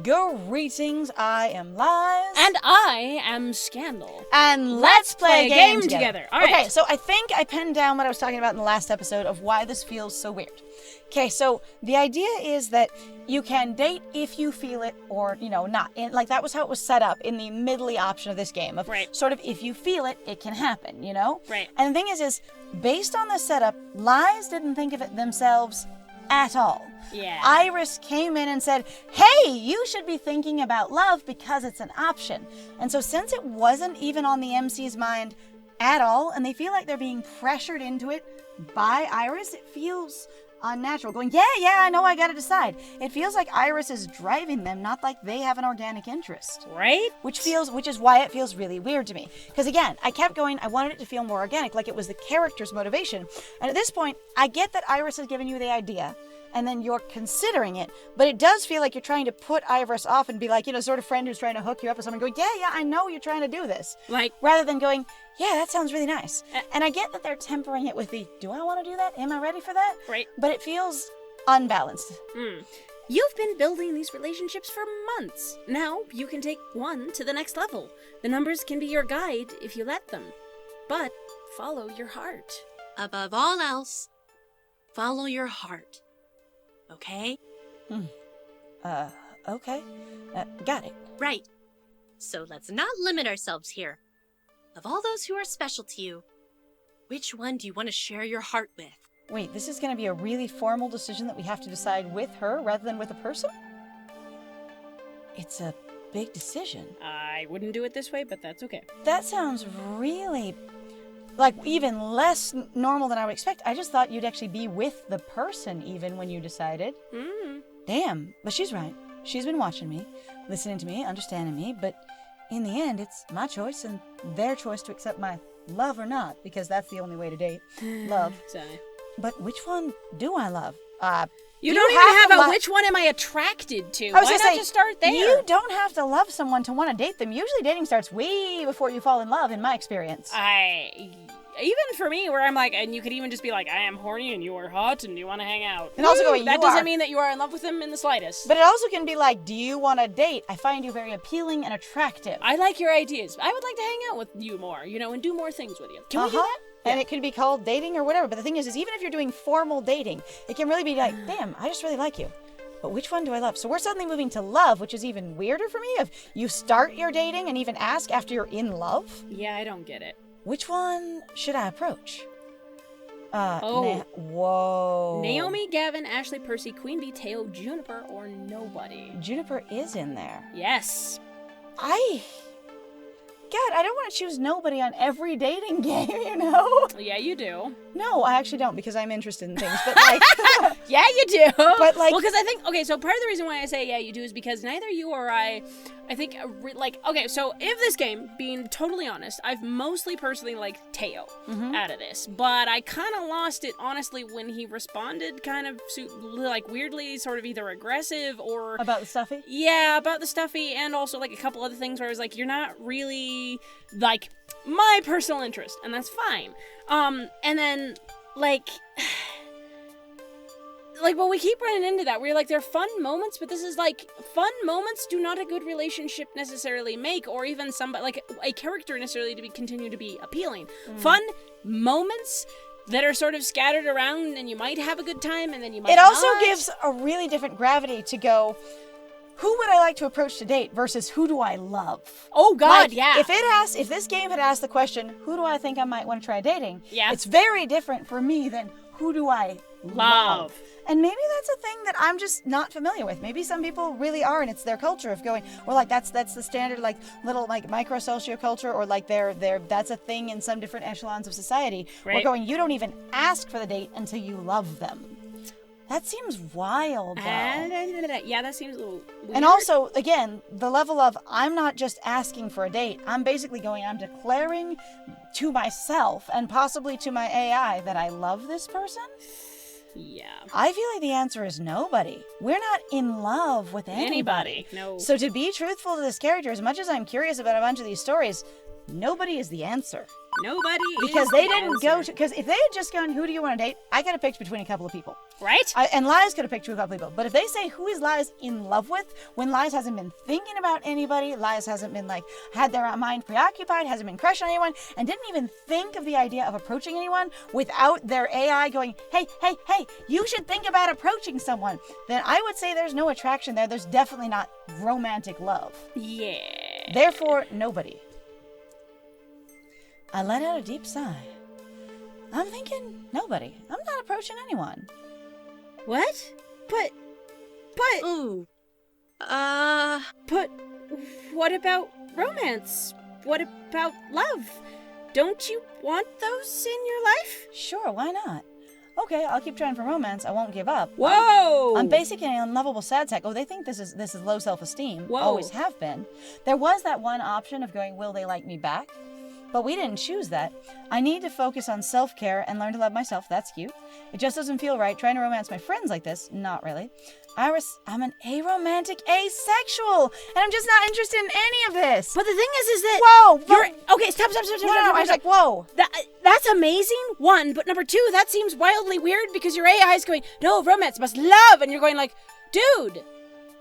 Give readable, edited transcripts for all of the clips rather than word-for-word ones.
Greetings, I am Lies. And I am Scandal. And let's play a game together. All right. Okay, so I think I penned down what I was talking about in the last episode of why this feels so weird. Okay, so the idea is that you can date if you feel it or, not. And, that was how it was set up in the middly option of this game. Of right. Sort of, if you feel it, it can happen, Right. And the thing is based on the setup, Lies didn't think of it themselves at all. Yeah. Iris came in and said, hey, you should be thinking about love because it's an option. And so since it wasn't even on the MC's mind at all, and they feel like they're being pressured into it by Iris, it feels unnatural. Going, yeah, I know I gotta decide. It feels like Iris is driving them, not like they have an organic interest. Right? Which is why it feels really weird to me. Because again, I kept going, I wanted it to feel more organic, like it was the character's motivation. And at this point, I get that Iris has given you the idea, and then you're considering it, but it does feel like you're trying to put Iris off and be like, sort of friend who's trying to hook you up with someone going, yeah, I know you're trying to do this. Rather than going, yeah, that sounds really nice. And I get that they're tempering it with the, do I want to do that? Am I ready for that? Right. But it feels unbalanced. You've been building these relationships for months. Now you can take one to the next level. The numbers can be your guide if you let them. But follow your heart. Above all else, follow your heart. Okay? Okay. Got it. Right. So let's not limit ourselves here. Of all those who are special to you, which one do you want to share your heart with? Wait, this is going to be a really formal decision that we have to decide with her rather than with a person? It's a big decision. I wouldn't do it this way, but that's okay. That sounds really, even less normal than I would expect. I just thought you'd actually be with the person even when you decided. Damn, but she's right. She's been watching me, listening to me, understanding me, but in the end, it's my choice and their choice to accept my love or not, because that's the only way to date. Love. Sorry. But which one do I love? You don't even have a which one am I attracted to? I was Why gonna not say, just start there? You don't have to love someone to want to date them. Usually dating starts way before you fall in love, in my experience. Even for me, where I'm like, and you could even just be like, I am horny and you are hot and you want to hang out. And also going, that doesn't mean that you are in love with them in the slightest. But it also can be like, do you want to date? I find you very appealing and attractive. I like your ideas. I would like to hang out with you more, and do more things with you. Can we do that? And it could be called dating or whatever. But the thing is even if you're doing formal dating, it can really be like, damn, I just really like you. But which one do I love? So we're suddenly moving to love, which is even weirder for me. If you start your dating and even ask after you're in love. Yeah, I don't get it. Which one should I approach? Whoa. Naomi, Gavin, Ashley, Percy, Queen Bee, Teo, Juniper, or nobody. Juniper is in there. Yes. God, I don't want to choose nobody on every dating game, Yeah, you do. No, I actually don't, because I'm interested in things, but yeah, you do. But well, because I think, okay, so part of the reason why I say yeah, you do is because neither you or I think, okay, so if this game, being totally honest, I've mostly personally liked Teo out of this, but I kind of lost it, honestly, when he responded kind of, weirdly, sort of either aggressive or... About the stuffy? Yeah, about the stuffy, and also, a couple other things where I was like, you're not really, my personal interest, and that's fine. And then, well, we keep running into that. We're like, they're fun moments, but this is fun moments do not a good relationship necessarily make, or even somebody, a character necessarily to continue to be appealing. Fun moments that are sort of scattered around, and you might have a good time, and then you might not. It also gives a really different gravity to go, who would I like to approach to date versus who do I love? Oh, God, yeah. If this game had asked the question, who do I think I might want to try dating? Yeah. It's very different for me than who do I love? And maybe that's a thing that I'm just not familiar with. Maybe some people really are, and it's their culture of going, or that's the standard, little micro socioculture, or that's a thing in some different echelons of society. Right. We're going, you don't even ask for the date until you love them. That seems wild, though. Yeah, that seems a little weird. And also, again, the level of, I'm not just asking for a date. I'm basically I'm declaring to myself, and possibly to my AI, that I love this person. Yeah. I feel like the answer is nobody. We're not in love with anybody. No. So to be truthful to this character, as much as I'm curious about a bunch of these stories, nobody is the answer. Nobody because is they the didn't answer. go to, because if they had just gone, who do you want to date? I could have picked between a couple of people. Right? And Lies could have picked between a couple of people. But if they say, who is Lies in love with, when Lies hasn't been thinking about anybody, Lies hasn't been like, had their mind preoccupied, hasn't been crushing on anyone, and didn't even think of the idea of approaching anyone without their AI going, hey, you should think about approaching someone, then I would say there's no attraction there. There's definitely not romantic love. Yeah. Therefore, nobody. I let out a deep sigh. I'm thinking nobody. I'm not approaching anyone. What? But... Ooh. But what about romance? What about love? Don't you want those in your life? Sure, why not? Okay, I'll keep trying for romance. I won't give up. Whoa! I'm basically an unlovable sad sack. Oh, they think this is low self-esteem. Whoa. Always have been. There was that one option of going, will they like me back? But we didn't choose that. I need to focus on self-care and learn to love myself. That's cute. It just doesn't feel right trying to romance my friends like this. Not really. Iris, I'm an aromantic asexual, and I'm just not interested in any of this. But the thing is that... Whoa! Okay, stop. No, I was like, whoa. That's amazing, one, but number two, that seems wildly weird because your AI is going, no, romance must love, and you're going like, dude,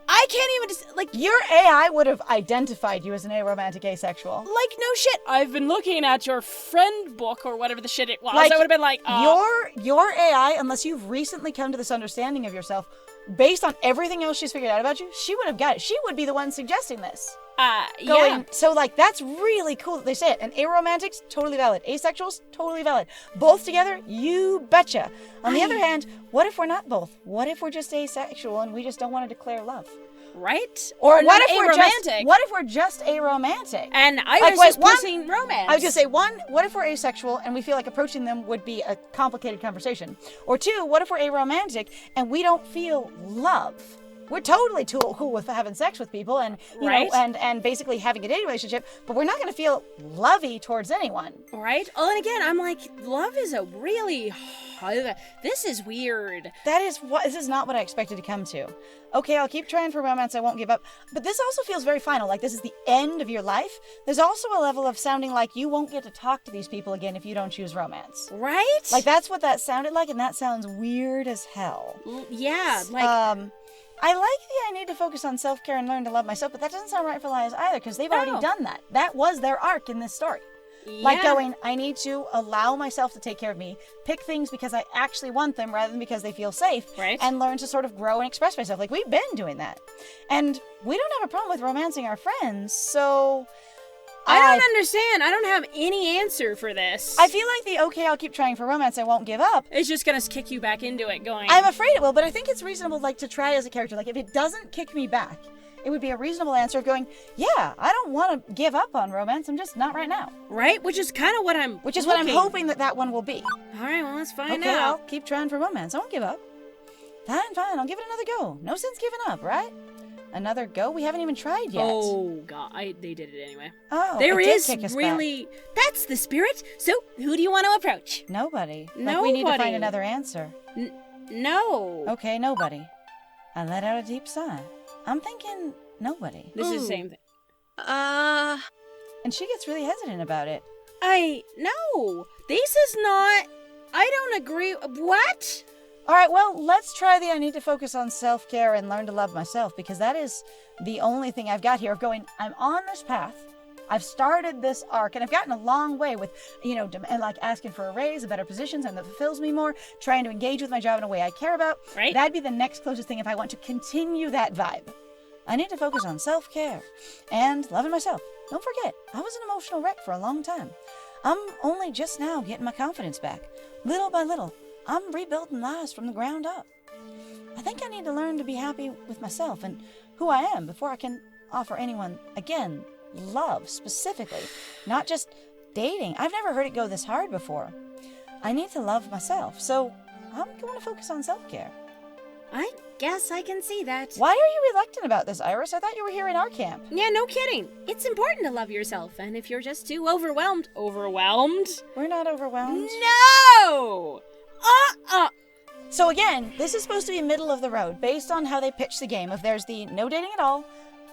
I can't even like... Your AI would have identified you as an aromantic asexual. Like, no shit, I've been looking at your friend book or whatever the shit it was. Like, I would have been like, Your AI, unless you've recently come to this understanding of yourself, based on everything else she's figured out about you, she would have got it. She would be the one suggesting this. yeah. So, like, that's really cool that they say it. And aromantics, totally valid. Asexuals, totally valid. Both together, you betcha. On the other hand, what if we're not both? What if we're just asexual and we just don't want to declare love? Right? Or what if we're just aromantic? And I was just pushing romance. I was gonna say, one, what if we're asexual and we feel like approaching them would be a complicated conversation? Or two, what if we're aromantic and we don't feel love? We're totally cool with having sex with people and you know and basically having a dating relationship, but we're not gonna feel lovey towards anyone. Right? Oh, and again, I'm like, love is a really... This is weird. This is not what I expected to come to. Okay, I'll keep trying for romance, I won't give up. But this also feels very final, like this is the end of your life. There's also a level of sounding like you won't get to talk to these people again if you don't choose romance. Right? Like that's what that sounded like, and that sounds weird as hell. Yeah, like... I like the I need to focus on self-care and learn to love myself, but that doesn't sound right for Lias either, because they've already done that. That was their arc in this story. Yeah. Like going, I need to allow myself to take care of me, pick things because I actually want them rather than because they feel safe, and learn to sort of grow and express myself. Like, we've been doing that. And we don't have a problem with romancing our friends, so... I don't understand. I don't have any answer for this. I feel like the okay, I'll keep trying for romance, I won't give up. It's just gonna kick you back into it going... I'm afraid it will, but I think it's reasonable, like, to try as a character. Like, if it doesn't kick me back, it would be a reasonable answer of going, yeah, I don't want to give up on romance, I'm just not right now. Right? Which is kind of what I'm Which is what I'm hoping that one will be. All right, well, let's find out. Okay, I'll out. keep trying for romance. I won't give up. Fine, I'll give it another go. No sense giving up, right? Another go? We haven't even tried yet. Oh, God. They did it anyway. Oh, there it is did kick us really... back. That's the spirit. So, who do you want to approach? Nobody. Nobody. Like, we need to find another answer. No. Okay, nobody. I let out a deep sigh. I'm thinking nobody. This is the same thing. And she gets really hesitant about it. No. This is not... I don't agree. What? All right, well, let's try the I need to focus on self-care and learn to love myself, because that is the only thing I've got here of going, I'm on this path. I've started this arc, and I've gotten a long way with, like asking for a raise, a better position, something that fulfills me more, trying to engage with my job in a way I care about. Right. That'd be the next closest thing if I want to continue that vibe. I need to focus on self-care and loving myself. Don't forget, I was an emotional wreck for a long time. I'm only just now getting my confidence back. Little by little, I'm rebuilding lives from the ground up. I think I need to learn to be happy with myself and who I am before I can offer anyone, again, love specifically, not just dating. I've never heard it go this hard before. I need to love myself, so I'm going to focus on self-care. I guess I can see that. Why are you reluctant about this, Iris? I thought you were here in our camp. Yeah, no kidding. It's important to love yourself, and if you're just too overwhelmed... Overwhelmed? We're not overwhelmed. No! So again, this is supposed to be middle of the road, based on how they pitch the game. If there's the no dating at all,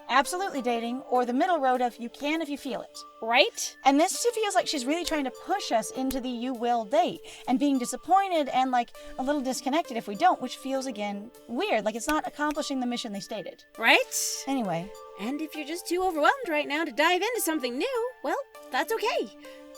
absolutely dating, or the middle road of you can if you feel it. Right? And this feels like she's really trying to push us into the you will date and being disappointed and like a little disconnected if we don't, which feels again weird. Like it's not accomplishing the mission they stated. Right? Anyway. And if you're just too overwhelmed right now to dive into something new, well, that's okay.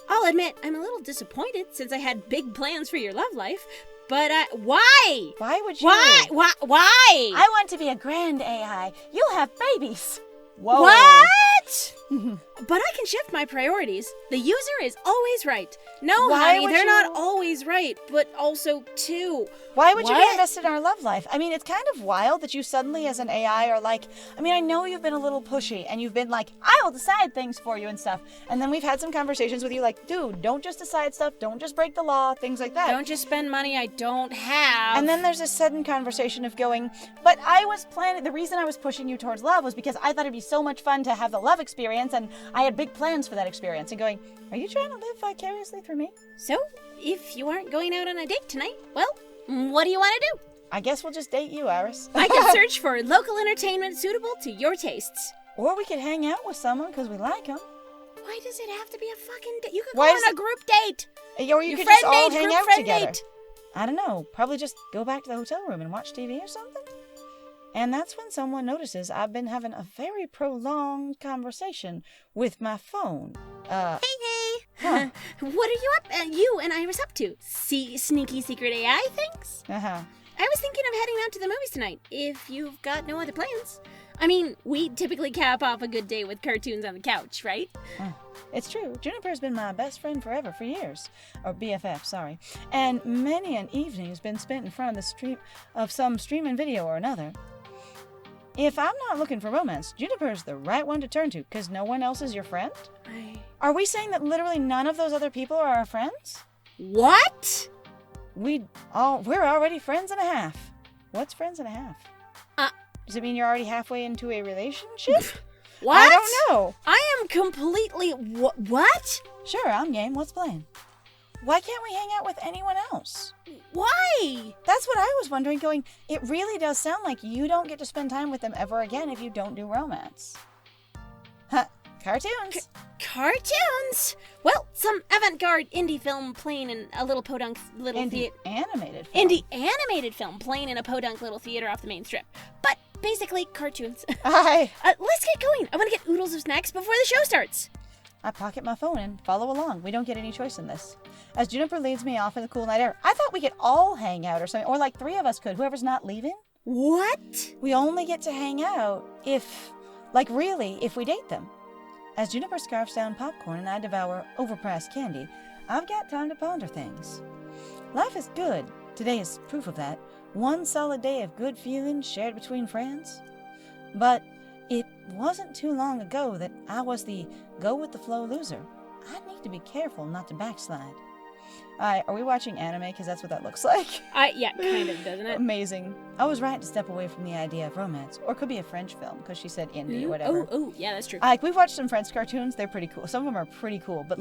I'll admit I'm a little disappointed since I had big plans for your love life. But why? Why would you? Why? I want to be a grand AI. You'll have babies. Whoa. What? But I can shift my priorities. The user is always right. No, honey, they're not always right, but also too. Why would you be invested in our love life? I mean, it's kind of wild that you suddenly as an AI are like, I mean, I know you've been a little pushy and you've been like, I will decide things for you and stuff. And then we've had some conversations with you like, dude, don't just decide stuff. Don't just break the law, things like that. Don't just spend money I don't have. And then there's this sudden conversation of going, but I was planning, the reason I was pushing you towards love was because I thought it'd be so much fun to have the love experience and I had big plans for that experience. And going, are you trying to live vicariously through me? So, if you aren't going out on a date tonight, well, what do you want to do? I guess we'll just date you, Iris. I can search for local entertainment suitable to your tastes. Or we could hang out with someone because we like them. Why does it have to be a fucking date? You could go on a group date. Or you could just all hang out together. I don't know. Probably just go back to the hotel room and watch TV or something. And that's when someone notices I've been having a very prolonged conversation with my phone. Hey. Huh. What are you and Iris up to? Sneaky secret AI things? Uh-huh. I was thinking of heading out to the movies tonight, if you've got no other plans. I mean, we typically cap off a good day with cartoons on the couch, right? It's true. Juniper's been my best friend forever, for years. Or BFF, sorry. And many an evening has been spent in front of some streaming video or another. If I'm not looking for romance, Juniper's the right one to turn to, because no one else is your friend? Are we saying that literally none of those other people are our friends? What? We're already friends and a half. What's friends and a half? Does it mean you're already halfway into a relationship? What? I don't know. I am completely... What? Sure, I'm game. What's playing? Why can't we hang out with anyone else? Why? That's what I was wondering, going, it really does sound like you don't get to spend time with them ever again if you don't do romance. Cartoons. Cartoons? Well, some avant-garde indie film playing in a little podunk little theater. Animated film. Indie animated film playing in a podunk little theater off the main strip. But basically, cartoons. Hi. Let's get going. I want to get oodles of snacks before the show starts. I pocket my phone and follow along. We don't get any choice in this. As Juniper leads me off in the cool night air, I thought we could all hang out or something, or like 3 of us could, whoever's not leaving. What? We only get to hang out if we date them. As Juniper scarfs down popcorn and I devour overpriced candy, I've got time to ponder things. Life is good. Today is proof of that. One solid day of good feelings shared between friends. But it wasn't too long ago that I was the go-with-the-flow loser. I need to be careful not to backslide. Are we watching anime? Because that's what that looks like. Yeah, kind of, doesn't it? Amazing. I was right to step away from the idea of romance. Or it could be a French film, because she said indie or whatever. Oh, yeah, that's true. We've watched some French cartoons. They're pretty cool. Some of them are pretty cool. But,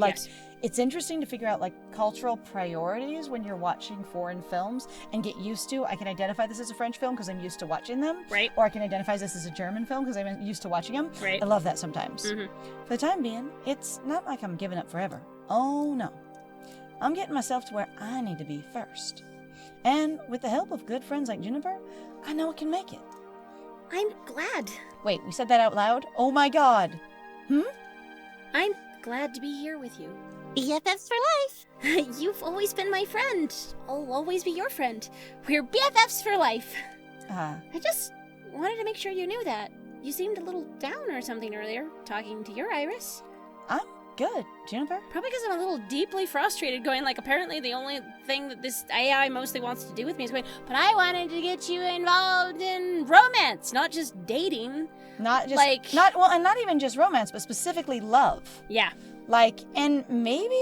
It's interesting to figure out, cultural priorities when you're watching foreign films and get used to, I can identify this as a French film because I'm used to watching them. Right. Or I can identify this as a German film because I'm used to watching them. Right. I love that sometimes. Mm-hmm. For the time being, it's not like I'm giving up forever. Oh, no. I'm getting myself to where I need to be first. And with the help of good friends like Juniper, I know I can make it. I'm glad. Wait, we said that out loud? Oh my god. I'm glad to be here with you. BFFs for life. You've always been my friend. I'll always be your friend. We're BFFs for life. I just wanted to make sure you knew that. You seemed a little down or something earlier, talking to your Iris. I'm good, Juniper. Probably because I'm a little deeply frustrated, going apparently the only thing that this AI mostly wants to do with me is going, but I wanted to get you involved in romance, not just dating. Not just, and not even just romance, but specifically love. Yeah. And maybe,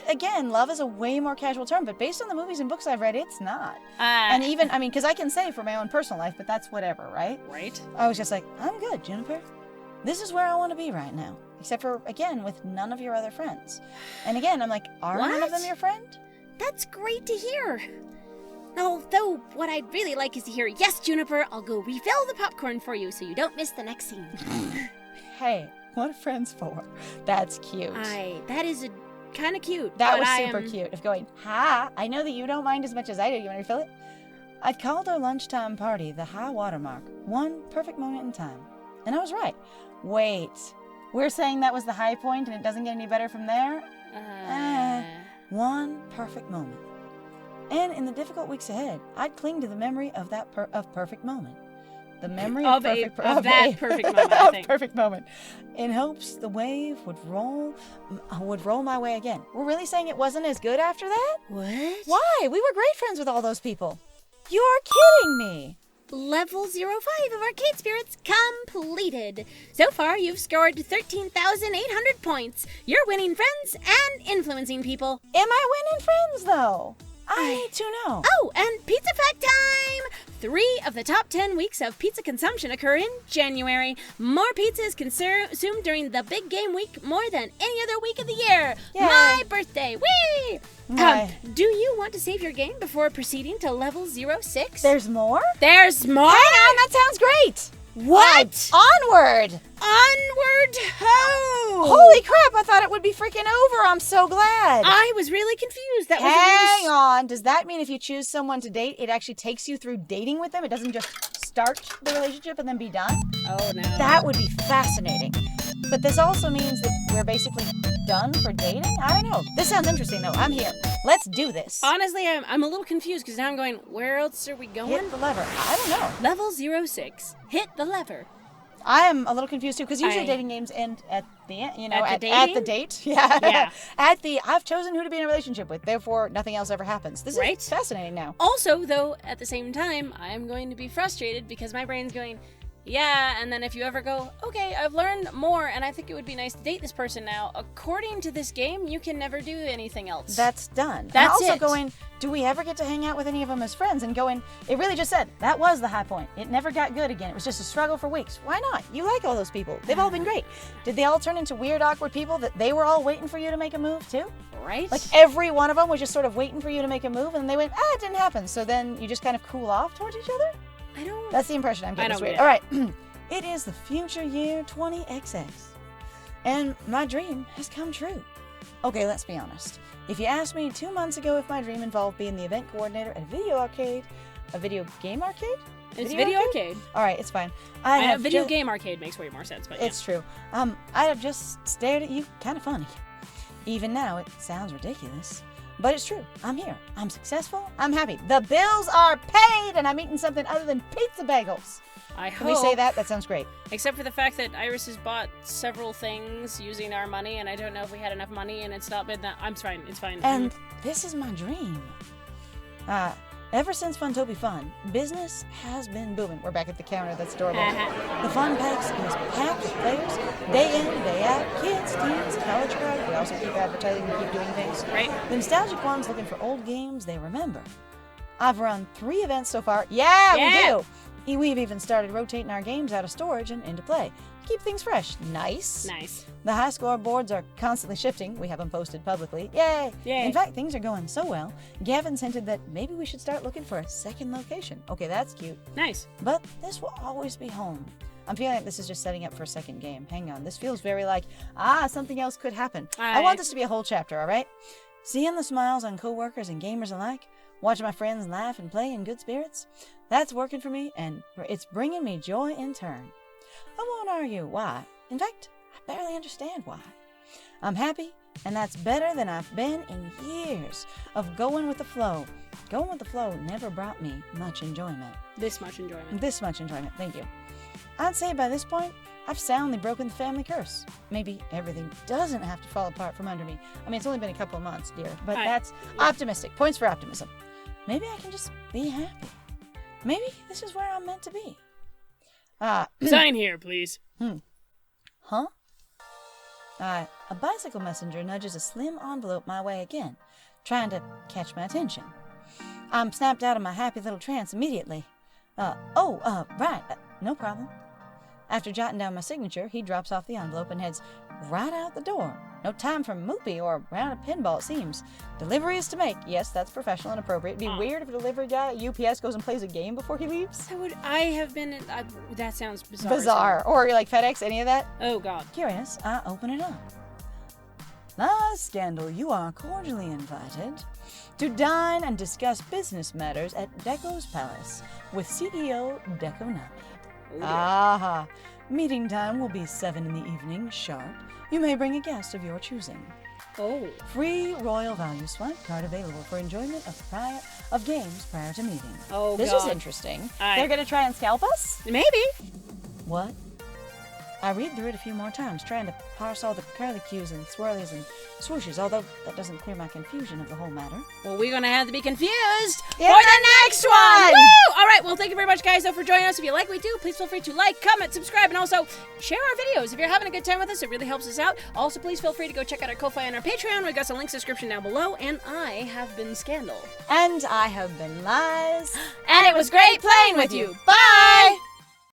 again, love is a way more casual term, but based on the movies and books I've read, it's not. And even, because I can say for my own personal life, but that's whatever, right? Right. I was just like, I'm good, Juniper. This is where I want to be right now. Except for, again, with none of your other friends. And again, I'm like, are none of them your friend? That's great to hear. Although, what I'd really like is to hear, yes, Juniper, I'll go refill the popcorn for you so you don't miss the next scene. Hey, what are friends for? That's cute. That is kind of cute. That was super cute. Of going, hi, I know that you don't mind as much as I do. You want to refill it? I'd called our lunchtime party the high water mark. One perfect moment in time. And I was right. Wait, we're saying that was the high point and it doesn't get any better from there? One perfect moment. And in the difficult weeks ahead, I'd cling to the memory of that perfect moment. The memory of that perfect moment, I think. Perfect moment. In hopes the wave would roll my way again. We're really saying it wasn't as good after that? What? Why? We were great friends with all those people. You're kidding me. Level 05 of Arcade Spirits completed. So far, you've scored 13,800 points. You're winning friends and influencing people. Am I winning friends, though? I need to know. Oh, and pizza fact time! 3 of the top 10 weeks of pizza consumption occur in January. More pizza is consumed during the big game week more than any other week of the year. Yay. My birthday. Whee! Right. Do you want to save your game before proceeding to level 06? There's more? There's more? Hang on, that sounds great. What? Onward! Onward ho! Holy crap, I thought it would be freaking over. I'm so glad. I was really confused. Hang on. Does that mean if you choose someone to date, it actually takes you through dating with them? It doesn't just start the relationship and then be done? Oh, no. That would be fascinating. But this also means that we're basically done for dating? I don't know. This sounds interesting, though. I'm here. Let's do this. Honestly, I'm a little confused because now I'm going, where else are we going? Hit the lever. I don't know. Level 06. Hit the lever. I am a little confused, too, because usually dating games end at the end, at the date. Yeah. I've chosen who to be in a relationship with, therefore nothing else ever happens. This is fascinating now. Also, though, at the same time, I am going to be frustrated because my brain's going, yeah, and then if you ever go, okay, I've learned more, and I think it would be nice to date this person now, according to this game, you can never do anything else. That's done. That's also it. Going, do we ever get to hang out with any of them as friends? And going, it really just said, that was the high point. It never got good again. It was just a struggle for weeks. Why not? You like all those people. They've all been great. Did they all turn into weird, awkward people that they were all waiting for you to make a move, too? Right? Like every one of them was just sort of waiting for you to make a move, and they went, it didn't happen. So then you just kind of cool off towards each other? I don't... That's the impression I'm getting. I don't get it. All right. It is the future year 20XX, and my dream has come true. Okay, let's be honest. If you asked me 2 months ago if my dream involved being the event coordinator at a video game arcade? It's video arcade. All right, it's fine. Video game arcade makes way more sense, but yeah. It's true. I have just stared at you, kind of funny. Even now, it sounds ridiculous. But it's true. I'm here. I'm successful. I'm happy. The bills are paid, and I'm eating something other than pizza bagels. Can we say that? That sounds great. Except for the fact that Iris has bought several things using our money, and I don't know if we had enough money, and it's not been that... I'm fine. It's fine. And this is my dream. Ever since Funtopia Fun, business has been booming. We're back at the counter. That's adorable. The Fun Packs is packed with players, day in, day out, kids, teens, college crowd. We also keep advertising and keep doing things. Right. The nostalgic ones looking for old games they remember. I've run 3 events so far. Yeah, we do. We've even started rotating our games out of storage and into play. Keep things fresh. Nice. The high score boards are constantly shifting. We have them posted publicly. Yay! In fact, things are going so well, Gavin's hinted that maybe we should start looking for a second location. Okay, that's cute. Nice. But this will always be home. I'm feeling like this is just setting up for a second game. Hang on. This feels very like, something else could happen. I want this to be a whole chapter, all right? Seeing the smiles on coworkers and gamers alike, watching my friends laugh and play in good spirits, that's working for me, and it's bringing me joy in turn. I won't argue why. In fact, I barely understand why. I'm happy, and that's better than I've been in years of going with the flow. Going with the flow never brought me much enjoyment. This much enjoyment. This much enjoyment, thank you. I'd say by this point, I've soundly broken the family curse. Maybe everything doesn't have to fall apart from under me. I mean, it's only been a couple of months, dear, but that's optimistic. Points for optimism. Maybe I can just be happy. Maybe this is where I'm meant to be. Sign here, please. Huh? A bicycle messenger nudges a slim envelope my way again, trying to catch my attention. I'm snapped out of my happy little trance immediately. Right, no problem. After jotting down my signature, he drops off the envelope and heads right out the door. No time for moopy or round of pinball, it seems. Delivery is to make. Yes, that's professional and appropriate. It'd be weird if a delivery guy at UPS goes and plays a game before he leaves. That sounds bizarre. Bizarre. Or like FedEx, any of that? Oh, God. Curious, I open it up. Ah, Scandal, you are cordially invited to dine and discuss business matters at Deco's Palace with CEO Deco Nami. Oh, Aha. Meeting time will be 7 in the evening, sharp. You may bring a guest of your choosing. Oh. Free Royal Value Swipe card available for enjoyment of games prior to meeting. Oh, This God. is interesting. They're going to try and scalp us? Maybe. What? I read through it a few more times, trying to parse all the curlicues and swirlies and swooshes, although that doesn't clear my confusion of the whole matter. Well, we're going to have to be confused In the next one! Woo! All right, well, thank you very much, guys, though, for joining us. If you like what we do, please feel free to like, comment, subscribe, and also share our videos. If you're having a good time with us, it really helps us out. Also, please feel free to go check out our Ko-Fi and our Patreon. We've got some links in the description down below. And I have been Scandal. And I have been Lies. And it was great playing with you. Bye!